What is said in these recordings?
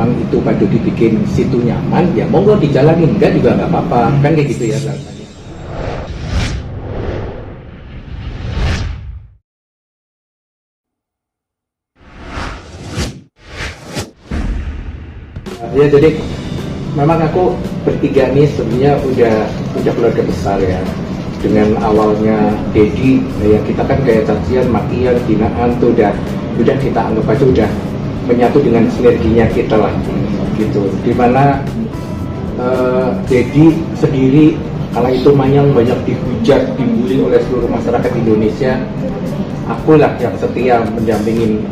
memang itu Pak Dodi bikin situ nyaman, ya monggo dijalanin, enggak juga nggak apa-apa, kan kayak gitu ya rasanya. Ya jadi memang aku bertiga nih sebenarnya udah keluarga besar ya. Dengan awalnya Dedi, ya kita kan kayak cacian, makian, hinaan tuh udah kita anggap aja udah menyatu dengan sinerginya kita lah gitu. Dimana Dedi sendiri kala itu Mayang banyak dihujat, dibully oleh seluruh masyarakat Indonesia. Akulah yang setia mendampingin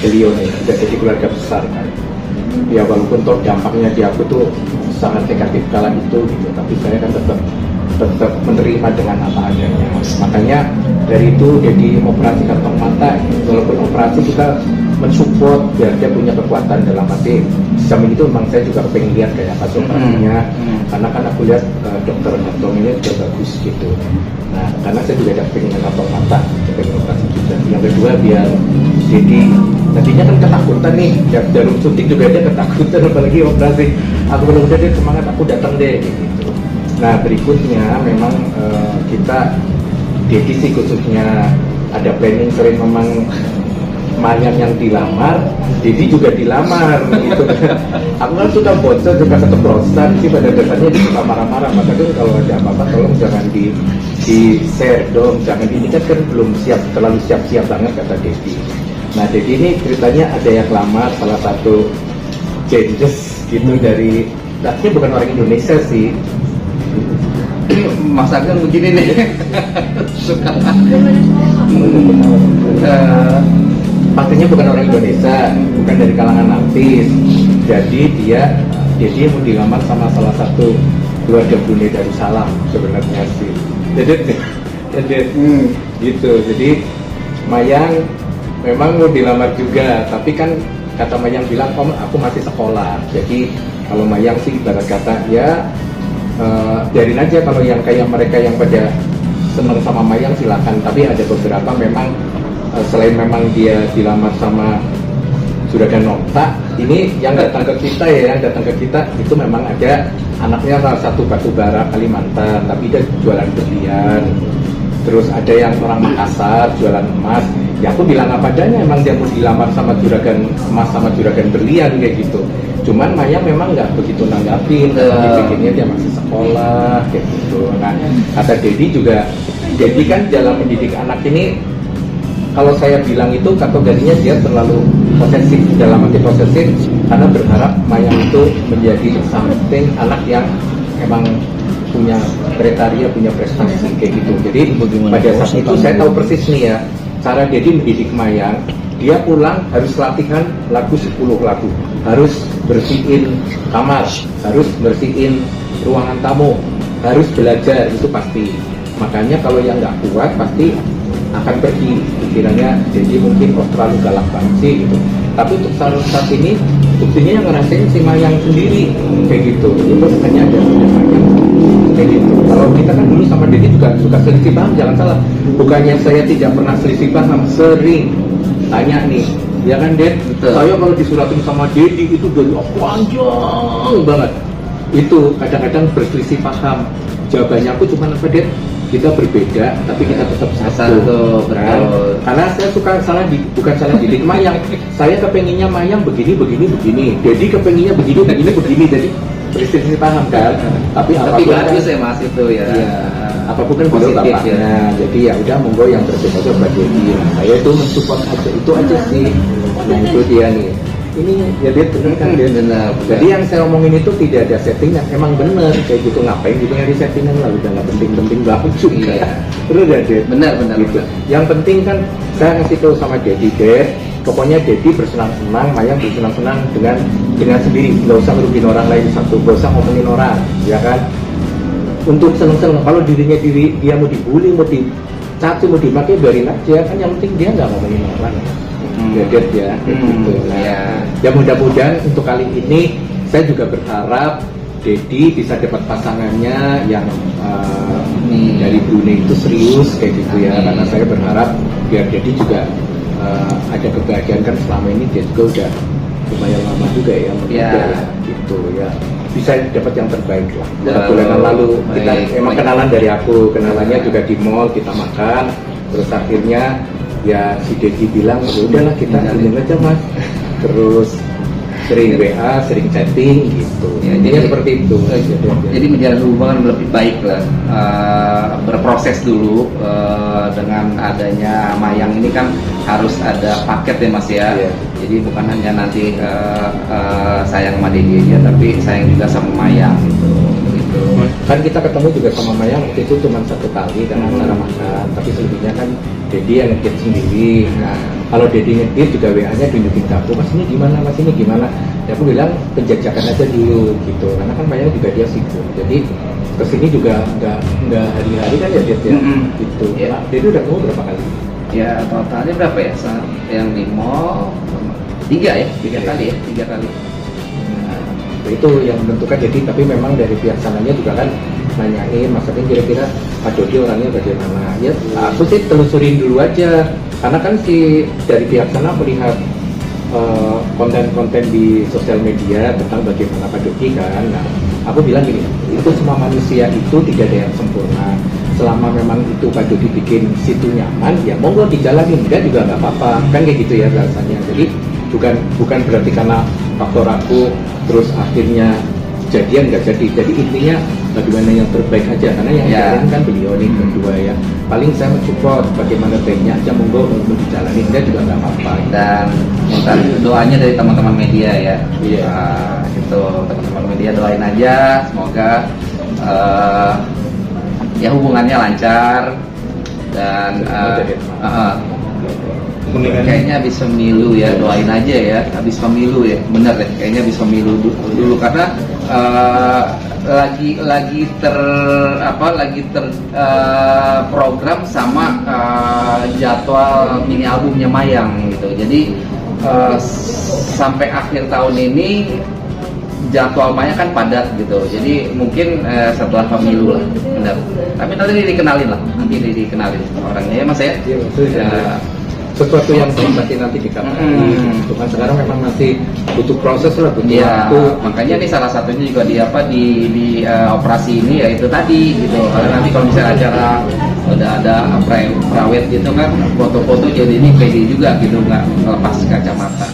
beliau nih, udah jadi keluarga besar kan. Ya walaupun toh dampaknya di aku tuh sangat negatif kala itu gitu, tapi saya kan tetap menerima dengan apa adanya. Makanya dari itu jadi operasi kantong mata, walaupun operasi kita mensupport biar dia punya kekuatan dalam arti samping itu memang saya juga pengen lihat kayak apa operasinya, karena kan aku lihat dokter kantong ini juga bagus gitu. Nah karena saya juga ada pengen kantong mata, pengen operasi juga. Yang kedua biar jadi tadinya kan ketakutan nih, jarum suntik juga dia ketakutan apalagi operasi. Aku benar-benar dia semangat, aku datang deh gitu. Nah berikutnya memang kita Dedi sih khususnya ada planning sering memang Mayang yang dilamar, Dedi juga dilamar gitu. Aku kan suka bocor, suka keceplosan sih pada dasarnya dia suka marah-marah. Makanya kalau ada apa-apa tolong jangan di share dong, jangan ini kan belum siap, terlalu siap-siap banget kata Dedi. Nah Dedi ini ceritanya ada yang lamar salah satu changes gitu dari, artinya bukan orang Indonesia sih. Mas Ageng begini nih suka pastinya bukan orang Indonesia, bukan dari kalangan artis. Jadi dia mau dilamar sama salah satu keluarga Brunei Darussalam sebenarnya sih. Jadi gitu. Jadi Mayang memang mau dilamar juga, tapi kan kata Mayang bilang, aku masih sekolah. Jadi kalau Mayang sih ibarat kata ya biarin aja, kalau yang kayak mereka yang pada seneng sama Mayang silakan. Tapi ada beberapa memang selain memang dia dilamar sama Juragan Nokta, ini yang datang ke kita itu memang ada anaknya salah satu batubara Kalimantan, tapi dia jualan berlian. Terus ada yang orang Makassar jualan emas. Ya aku bilang apa adanya, emang dia mau dilamar sama juragan emas sama juragan berlian kayak gitu. Cuman Mayang memang nggak begitu nanggapin, dipikirnya dia masih sekolah kayak gitu. Nah kata Dedi juga, Dedi kan dalam mendidik anak ini, kalau saya bilang itu kategorinya dia terlalu posesif, dalam arti posesif karena berharap Mayang itu menjadi something anak yang emang punya kriteria, punya prestasi kayak gitu. Jadi pada saat itu saya tahu persis nih ya, cara Dedi mendidik Mayang. Dia pulang harus latihan lagu 10 lagu, harus bersihin kamar, harus bersihin ruangan tamu, harus belajar, itu pasti. Makanya kalau yang nggak kuat pasti akan pergi. Pikirannya jadi mungkin terlalu galak banget sih gitu. Tapi untuk saat ini buktinya yang ngerasain si Mayang sendiri kayak gitu. Itu hanya ada Mayang kayak gitu. Kalau kita kan dulu sama Dedi juga selisih paham, jangan salah. Bukannya saya tidak pernah selisih paham, sering tanya nih, ya kan Ded, saya kalau disuratin sama Dedi itu dari panjang banget. Itu kadang-kadang berselisih paham. Jawabannya aku cuma apa Ded? Kita berbeda, tapi kita tetap satu, kan? Karena saya suka bukan salah didik Mayang. Saya kepenginnya Mayang begini. Dedi kepenginnya begini. Jadi berselisih paham kan? Tapi bagus ya Mas itu ya. Apapun kan positif bapaknya. Ya. Jadi ya udah monggo yang berbeda aja buat Dedi. Nah, saya itu mensupport aja, itu aja sih. Nah itu dia nih. Ini ya dia benar kan dia benar. Jadi yang saya omongin itu tidak ada settingan, emang bener kayak gitu. Ngapain gitu nyari settingan lah, udah nggak penting banget juga. Terus udah deh. Benar gitu. Yang penting kan saya ngasih tahu sama Dedi, pokoknya Dedi bersenang-senang, Mayang bersenang-senang dengan sendiri, nggak usah merugikan orang lain satu, nggak usah ngomongin orang, ya kan? Untuk seneng-seneng, kalau dia mau dibully, mau dicaci, mau dipakai, biarin aja kan, yang penting dia nggak ngomongin orang. Ya gitu. Nah, ya mudah-mudahan untuk kali ini saya juga berharap Dedi bisa dapat pasangannya yang dari Brunei itu serius kayak gitu ya, karena saya berharap biar Dedi juga ada kebahagiaan, kan selama ini dia juga udah lumayan lama juga ya, Iya. gitu ya, bisa dapat yang terbaik lah. Oh, Bulan lalu kita baik, emang baik. kenalan dari aku, kenalannya juga di mall, kita makan, terus akhirnya ya si Dedi bilang ya udahlah kita ini aja mas, terus sering WA, sering chatting gitu. Ya, Intinya jadi- seperti itu. Jadi menjalin hubungan lebih baik lah. Berproses dulu dengan adanya Mayang ini kan harus ada paket ya mas ya. Iya. Jadi bukan hanya nanti sayang sama Dedi aja, tapi sayang juga sama Mayang gitu. Kan kita ketemu juga sama Mayang waktu itu cuma satu kali karena acara makan, tapi selebihnya kan Dedi yang ngedit sendiri. Nah kalau Dedi ngedit juga WA-nya tunjukin ke aku, mas ini gimana, mas ini gimana. Ya aku bilang penjajakan aja dulu gitu, karena kan Mayang juga dia sibuk. Jadi kesini juga nggak hari-hari kan ya Dedi ya, gitu. Iya. Nah, Dedi udah ketemu berapa kali? Ya totalnya berapa ya? Yang di mall 3 ya, 3 kali ya, 3 kali. Nah, itu yang menentukan. Jadi tapi memang dari pihak sananya juga kan nanyain maksudnya kira-kira Pak Dodi orangnya bagaimana ya, aku sih telusurin dulu aja karena kan si dari pihak sana melihat konten-konten di sosial media tentang bagaimana Pak Dodi kan. Nah aku bilang gini, itu semua manusia itu tidak ada yang sempurna. Selama memang itu Pak Dodi bikin situ nyaman ya monggo dijalanin, enggak juga nggak apa-apa kan kayak gitu ya rasanya. Jadi bukan berarti karena faktor aku terus akhirnya jadian nggak jadi intinya bagaimana yang terbaik aja karena yang Ya. jalanin kan beliau nih berdua ya, paling saya mensupport bagaimana baiknya aja monggo mau dijalanin dia juga nggak apa-apa. Dan minta doanya dari teman-teman media ya. Iya. Itu teman-teman media doain aja semoga ya hubungannya lancar dan kayaknya habis pemilu ya, doain aja ya habis pemilu ya, bener deh kayaknya habis pemilu dulu karena lagi ter program sama jadwal mini albumnya Mayang gitu. Jadi sampai akhir tahun ini jadwal Mayang kan padat gitu. Jadi mungkin setelah pemilu lah, benar. Tapi nanti dikenalin lah, orangnya ya mas ya. Iya, maksudnya Ya. sesuatu yang baik pasti nanti dikatakan. Cuman sekarang memang masih butuh proses lah, butuh Iya, waktu. makanya nih salah satunya juga di operasi ini ya itu tadi gitu. Karena nanti kalau misalnya acara udah ada prawet gitu kan, foto-foto jadi ini pede juga gitu, nggak lepas kacamata.